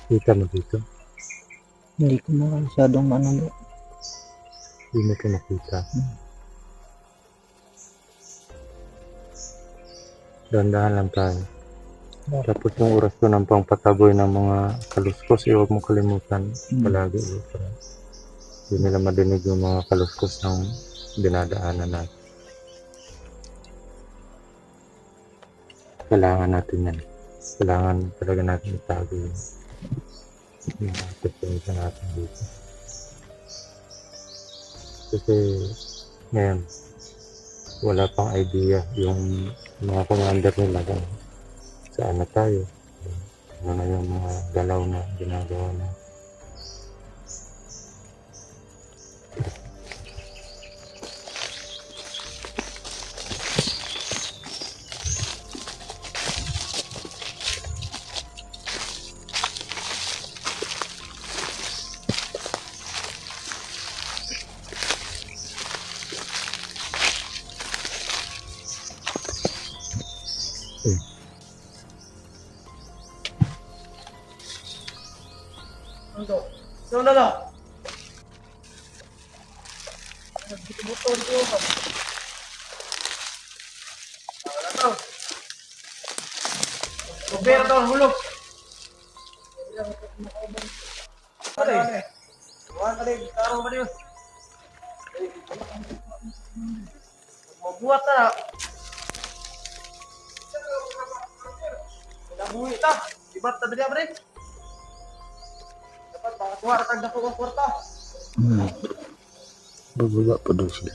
Kita mo dito? Hindi ko na masyadong ano. Hindi mo ito nakita. Dandahan lang tayo. Tapos yung oras ko ng pangpataboy ng mga kaluskos, huwag mo kalimutan palagi. Para hindi nila madinig yung mga kaluskos ng dinadaanan natin. Kailangan natin yan. Kailangan talaga natin itago yung situation natin dito. Kasi ngayon, wala pang idea yung mga commander nila kung saan na tayo. Ano na yung mga galaw na ginagawa na. Roberto, hulog. Pare. Wala ka rin, tarong pa rin. Magbuhat na. Nabuhi ta. Ibat na dali, pare. Dapat baka suwara tag na po ang kwarta. Bababa pa daw sila.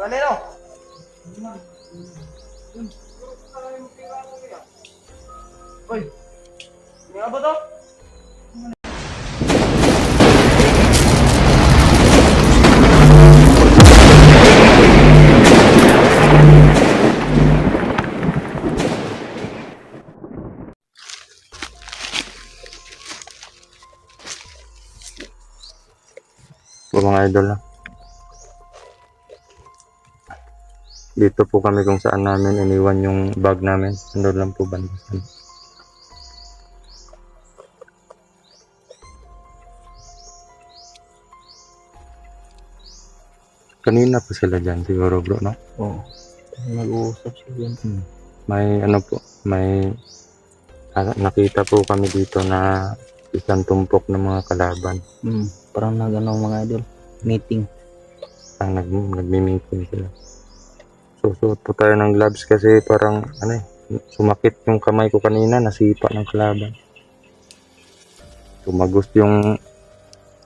Valero. Uy. Nga ba to? Mga idol na. Dito po kami kung saan namin iniwan yung bag namin. Nandun lang po banda. Kanina pa sila dyan siguro bro, no? Oo. Nag-uusap siya yan. May ano po, may nakita po kami dito na isang tumpok ng mga kalaban. Parang nag-ano mga idol. Meeting. Ang nagmi-meeting sila. Susuot po tayo ng gloves kasi parang sumakit yung kamay ko kanina, nasipa ng kalaban. Tumagos yung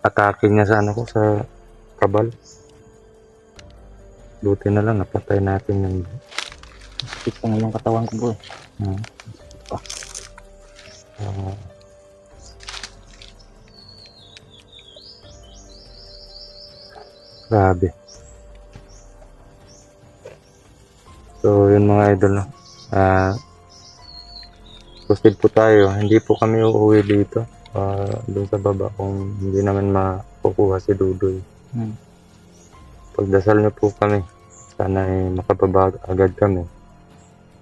atake niya sa sa kabal. Buti na lang napatay natin yung Ito nga yung katawan ko bro. Grabe. So yun mga idol, no? Proceed po tayo. Hindi po kami uuwi dito. Doon sa baba kung hindi naman makukuha si Dudoy. Pagdasal niyo po kami. Sana makapabag agad kami.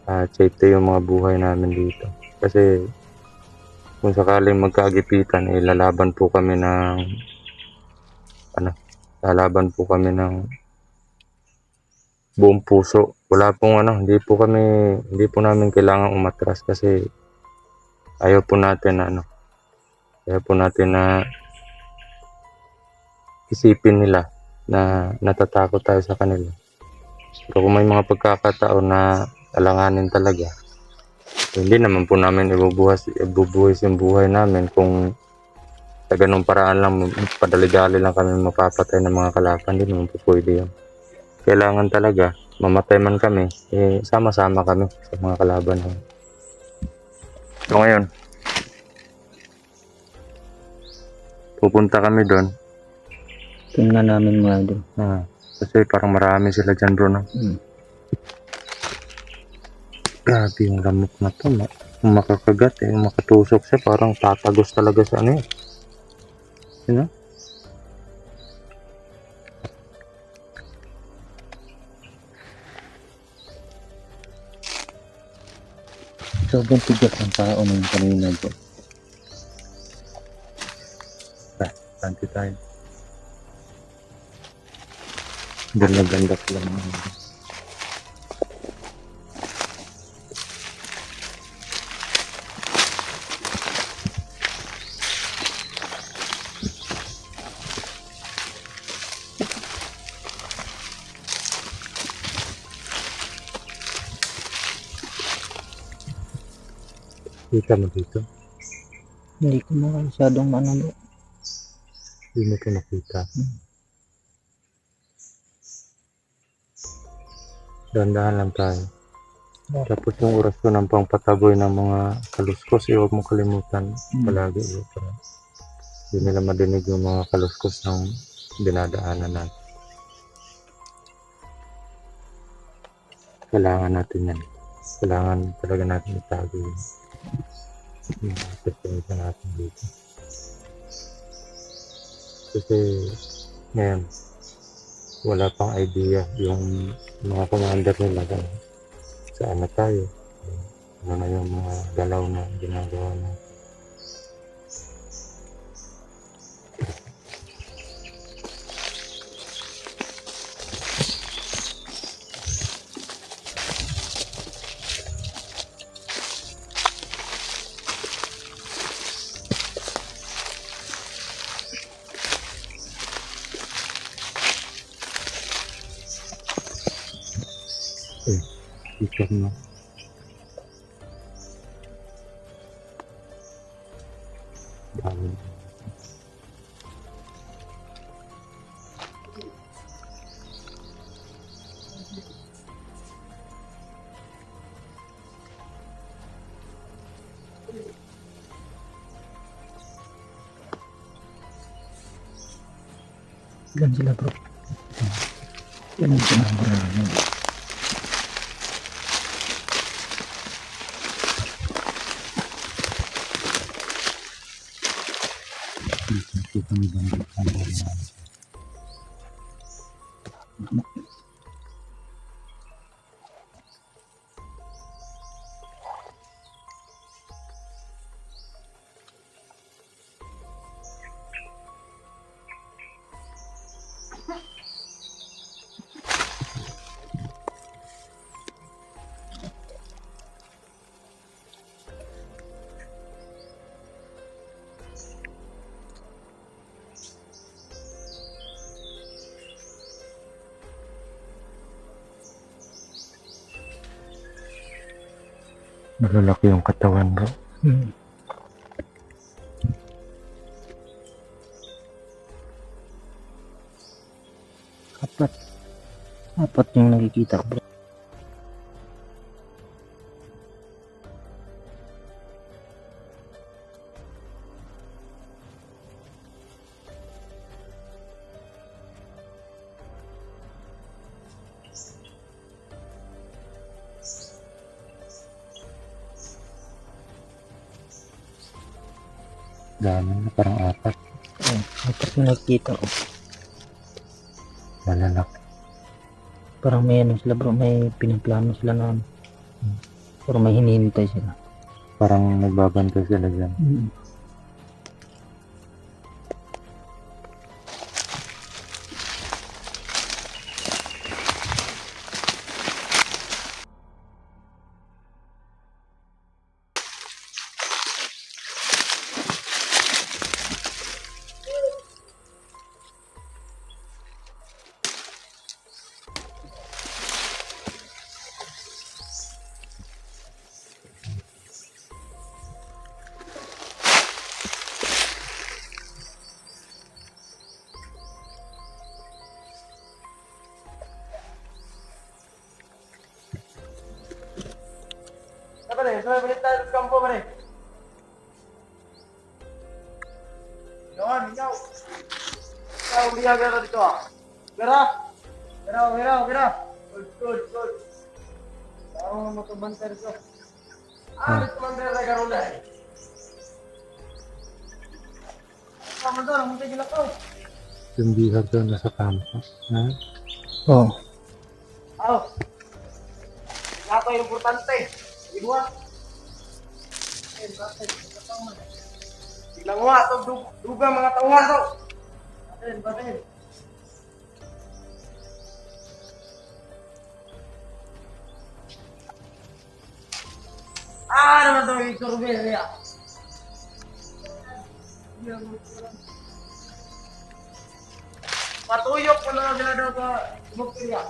Safety yung mga buhay namin dito. Kasi kung sakaling magkaagipitan, lalaban po kami ng lalaban po kami ng buong puso. Wala pong hindi po namin kailangan umatras kasi ayaw po natin na isipin nila na natatakot tayo sa kanila. Pero kung may mga pagkakataon na alanganin talaga, hindi naman po namin ibubuhis yung buhay namin kung sa ganung paraan lang, padali-dali lang kami mapapatay ng mga kalaban. Hindi naman po pwede yun. Kailangan talaga, mamatay man kami, sama-sama kami sa mga kalaban. So ngayon, pupunta kami doon. Tingnan namin mga idol. Kasi parang marami sila dyan bro, no? Grabe yung lamok na to. Kung makakagat, kung makatusok siya, parang tatagos talaga sa ano yun. You know? Sobrang tigas ng tao nung kanina bro. Tanti tayo. Ganda-ganda sila mga idol. Kita mo dito? Hindi ko masyadong bro. Hindi mo ito nakita. Dandahan lang tayo. Tapos yung oras ko ng pangpataboy ng mga kaluskos, huwag mo kalimutan palagi. Para hindi nila madinig yung mga kaluskos ng dinadaanan natin. Kailangan natin yan. Kailangan talaga natin itago yung testimony natin dito. Kasi ngayon, wala pang idea yung mga commander nila kung saan na tayo, ano na yung mga galaw na ginagawa na. Speaker mo. Dami. Ilan sila bro? Ilan sila bro? Kita mo bandit ang malalaki yung katawan bro. Apat yung nakikita ko bro. Dami na, parang apat. Apat yung nakikita ko. Malalaki. Parang may ano sila bro, may pinaplano sila na ano. Pero may hinihintay sila. Parang nagbabantay sila dyan. Sabay balik tayo sa kampo, pare. Yon, ikaw. Ikaw, liya gara dito ah. Gara. Gara. Good. Ako mo to banter ko. Ito banter na garula eh. Kamu doon, mo tigil ako. Yung bihag doon nasa kampo. Ha? Oo. Aw. Yato yung importante. Ibuha. Tingnan mo nga, ito, duga mga tauhan to. Batin. Naman ito, iturbil niya. Patuyok ko na sila daw sa bukti niya.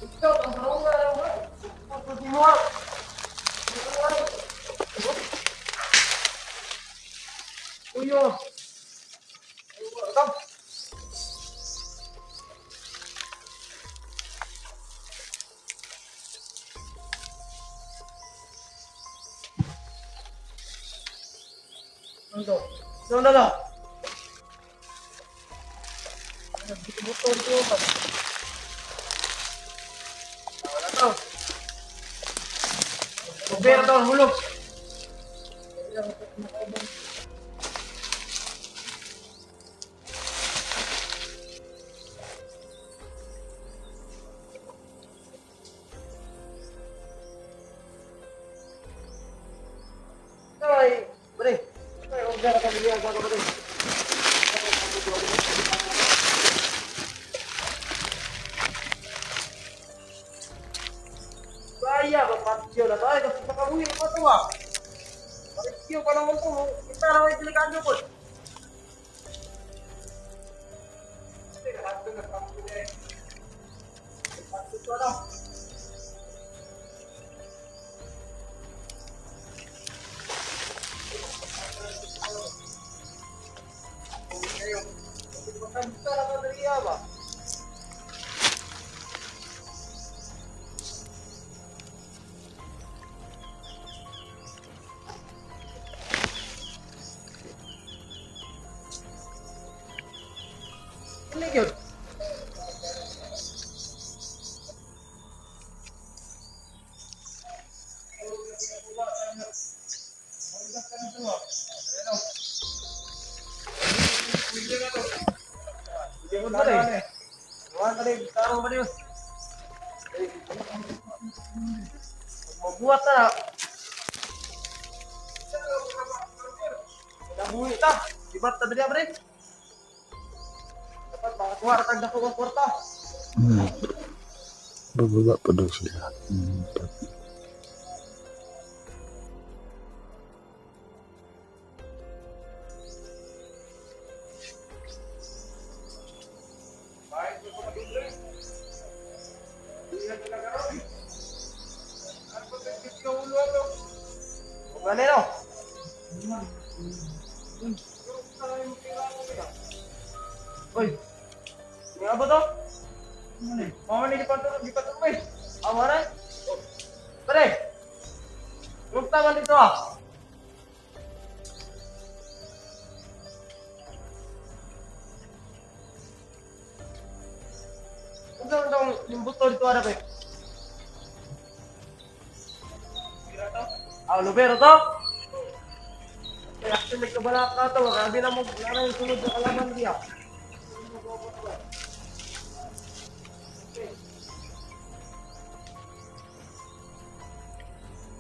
Ikaw, ang sarong nga lang, pagpapati mo. Uyo. Ikaw. Ano? Ano? Butol ko ba? Wala to. Kubera to, hulog. Ay, beri. Ay, udah kata dia agak beri. Bahaya bapak kecil lah, saya kasih tak kamu ini apa tuh? Bapak kecil kalau ngomong kita rawat jelikan pun. Kita lah dari apa? Ini yun. Mabuhat na. Nabuhi ta. Ibat ta dali bre. Dapat makakuha ra tag dako ang kwarta. Bababa pa daw sila. Ganero. Oy. Ni apa to? Mama ni di patut mai. Amara. Pare. Rukta man dito ah. Undang limbut to dito ada pe. Lubero to? Kaya may kabalak ka to, grabe na mo, wala yung sunod na kalaban niya.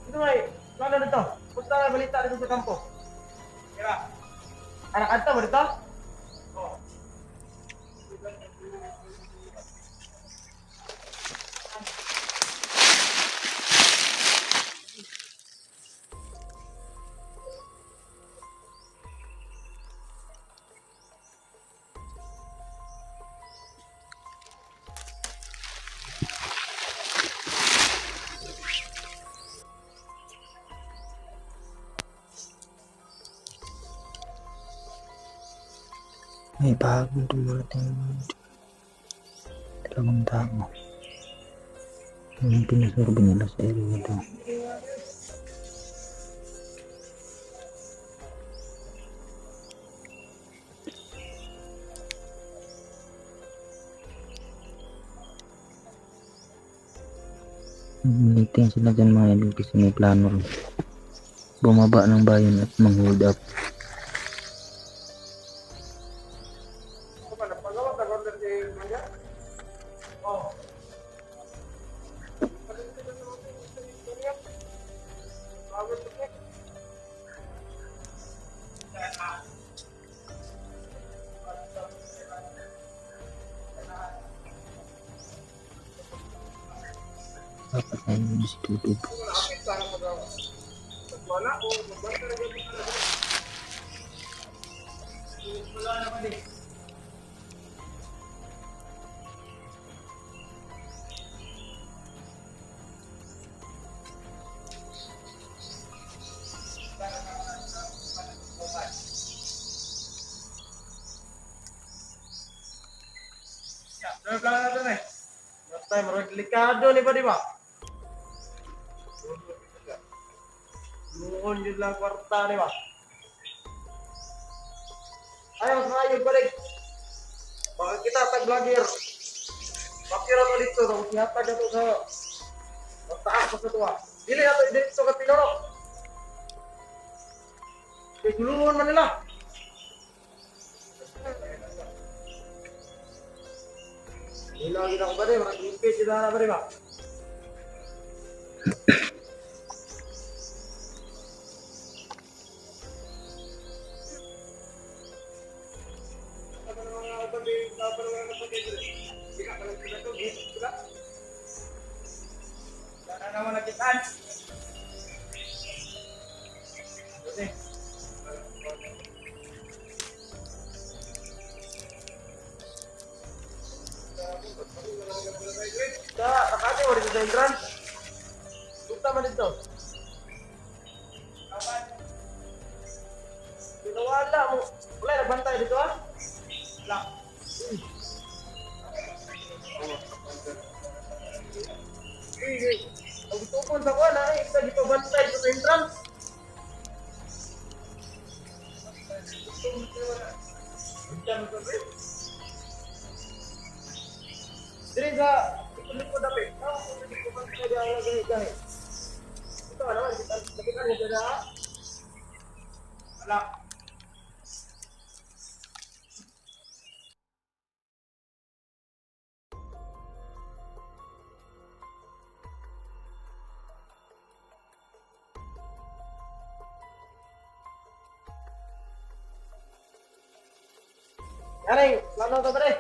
Ito ay, ano dito? Punta na balita dito sa kampo. Kaya, anak-anta mo dito? Oo. May bagong dumarating dalawang tao. Yung pinasurbo nila sa area doon. Meeting sila dyan mga idol kasi may plano rin. Bumaba ng bayan at mag-hold up. Oh. Dapat na yun si Dudut. Belakang natin eh. Matay, marang delikado ni ba, di ba? Luhon yun lang kwarta, di ba? Ayaw, sayang balik. Baka kita tag-vlogger. Pakira ko dito, tapos ihatag ito sa taas pa sa tuwa. Dili nato dito ka tinuro. Guluhon man nila. Hilang kita ko ba rin? Marang impis kita na ba rin ba? Sana naman nakitaan. Oke. Nakati mo dito sa entrance. Punta man dito. Dito wala mo. Wala, nagbantay dito ah. Wala. Ang tukon sa kuwan ay isa dito bantay sa entrance. Diri sa ikot dapat. Hindi ko bantay dia lagi. Ito naman kita mo dira. Wala. Yaring, plano ka ba rin?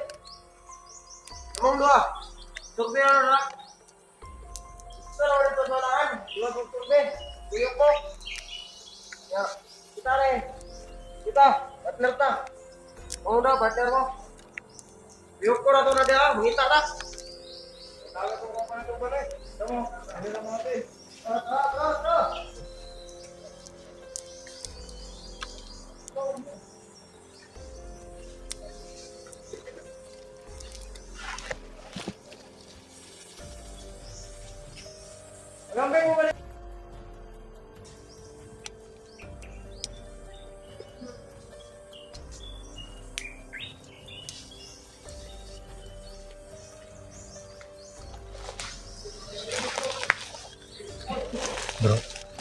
Among dua. Turbe na na. Gusto na ulit pasalaan. Dua pang turbe. Tuyok ko. Ya, kita rin. Kita, partner ta. Mau na, partner mo. Tuyok ko na to na dia. Mungita na. Tawa ko ka pa na turbe rin. Tama, ano lang mga rin. Tara. Gambay mo ba?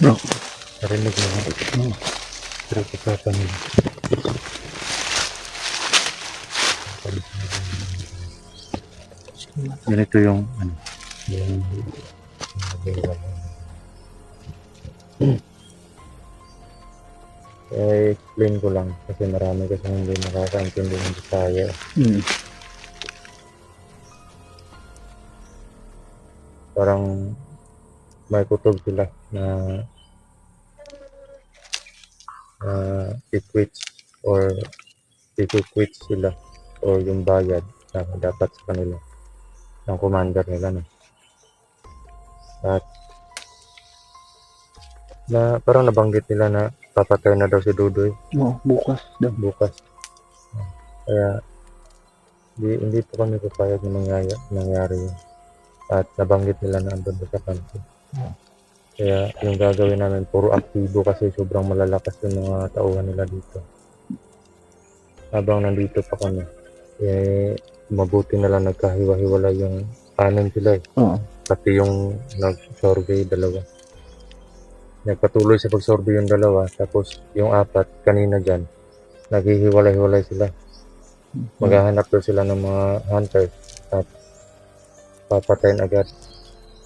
Bro. Narinig mo nga. Oo. Pero pagkatan nila. Ganito yung ano. Yung explain ko lang kasi marami kasi hindi nakakaintindi ng Bisaya. Parang may kutob sila na equates or equates sila or yung bayad na dapat sa kanila ng commander nila no. At na parang nabanggit nila na papatay na daw si Dudoy Oo, bukas daw. bukas. Kaya hindi po kami papayag na nangyari yun. At nabanggit nila na andun sa kanto. Kaya yung gagawin namin puro aktibo kasi sobrang malalakas yung mga tauhan nila dito. Habang nandito pa kami, mabuti na lang nagkahiwa-hiwala yung anim sila eh. Oo. Pati yung nag-survey, dalawa. Nagpatuloy sa pag-survey yung dalawa, tapos yung apat, kanina dyan, naghihiwalay-hiwalay sila. Maghahanap daw sila ng mga hunters at papatayin agad.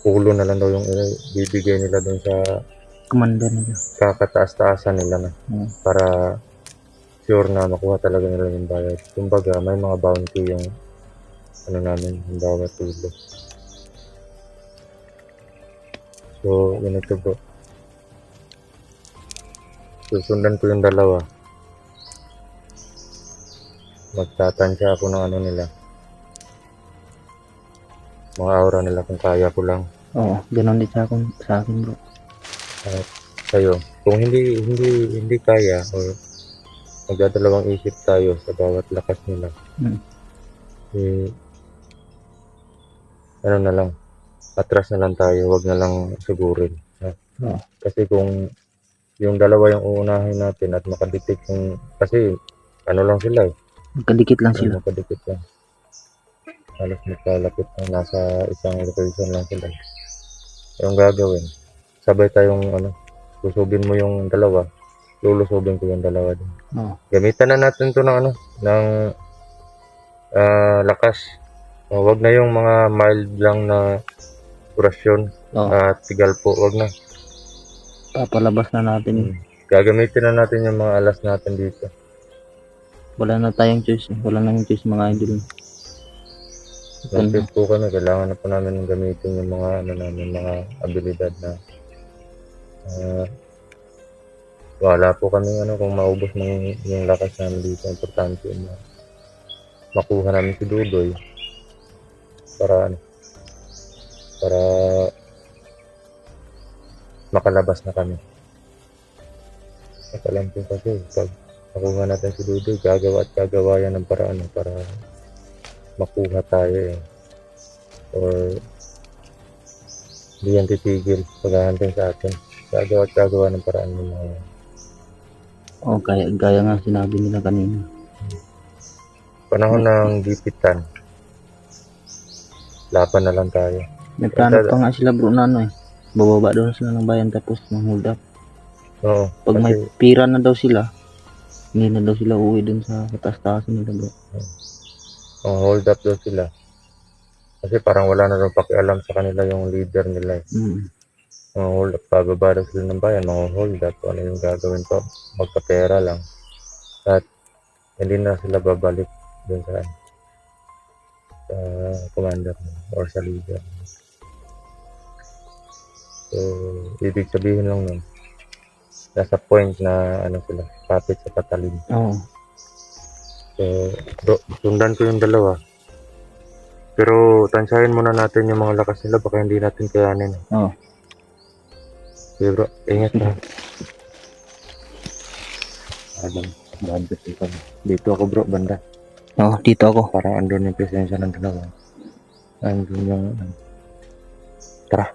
Ulo na lang daw yung bibigay nila doon sa Commander nila. kakataas-taasan nila na Oo. para sure na makuha talaga nila yung bayad. Kumbaga, may mga bounty yung ano namin, yung bawat ulo. So, yun ito bro. Susundan ko yung dalawa. Magtatansya ako ng ano nila. Mga aura nila kung kaya ko lang. Oo, ganun din sa akin bro. At sa'yo. Kung hindi kaya or magdadalawang isip tayo sa bawat lakas nila. Mm. Eh, ano na lang. Atras na lang tayo. Wag na lang sigurin. Ha? Oo. Kasi kung yung dalawa yung uunahin natin at makadikit yung kasi ano lang sila eh. Magkadikit lang sila. Makadikit lang. Halos magkalapit lang. Nasa isang location lang sila. Yung gagawin. Sabay tayong ano. Susubin mo yung dalawa. Lulusubin ko yung dalawa din. Oo. Gamitan na natin to ng ano. Ng lakas. Wag na yung mga mild lang na orasyon. Oo. At tigal po. Wag na. Papalabas na natin. Gagamitin na natin yung mga alas natin dito. Wala na tayong choice. Wala na yung choice mga idol. Nag-test po kami, kailangan na po namin gamitin yung mga ano namin, mga abilidad na wala po kami ano kung maubos ng yung lakas namin dito. Importante na makuha namin si Dudoy para ano, para makalabas na kami. At alam ko kasi pag makuha natin si Dudoy, gagawa at gagawa yan ng paraan para makuha tayo eh. Or hindi yan titigil paghahantin sa atin. Gagawa at gagawa ng paraan ng mga Oo, gaya nga sinabi nila kanina. panahon ng gipitan. Laban na lang tayo. May plano pa nga sila bro na ano eh. Bababa daw sila ng bayan tapos hold up. Oo. Pag may Kasi pira na daw sila, hindi na daw sila uwi dun sa kataas-taasan nila bro. hold up daw sila. Kasi parang wala na daw pakialam sa kanila yung leader nila eh. Hold up, bababa daw sila ng bayan, hold up, ano yung gagawin ko, magkapera lang. At hindi na sila babalik dun sa commander or sa leader. So, ibig sabihin lang nun, nasa point na ano sila, kapit sa patalim. Oo. So, bro, sundan ko yung dalawa. Pero tansyahin muna natin yung mga lakas nila, baka hindi natin kayanin. Oo. Okay bro, ingat na. Adam, bandit ito. Dito ako bro, banda. Oo, dito ako. Parang andun yung presensya ng dalawa. Andun yung... Tara.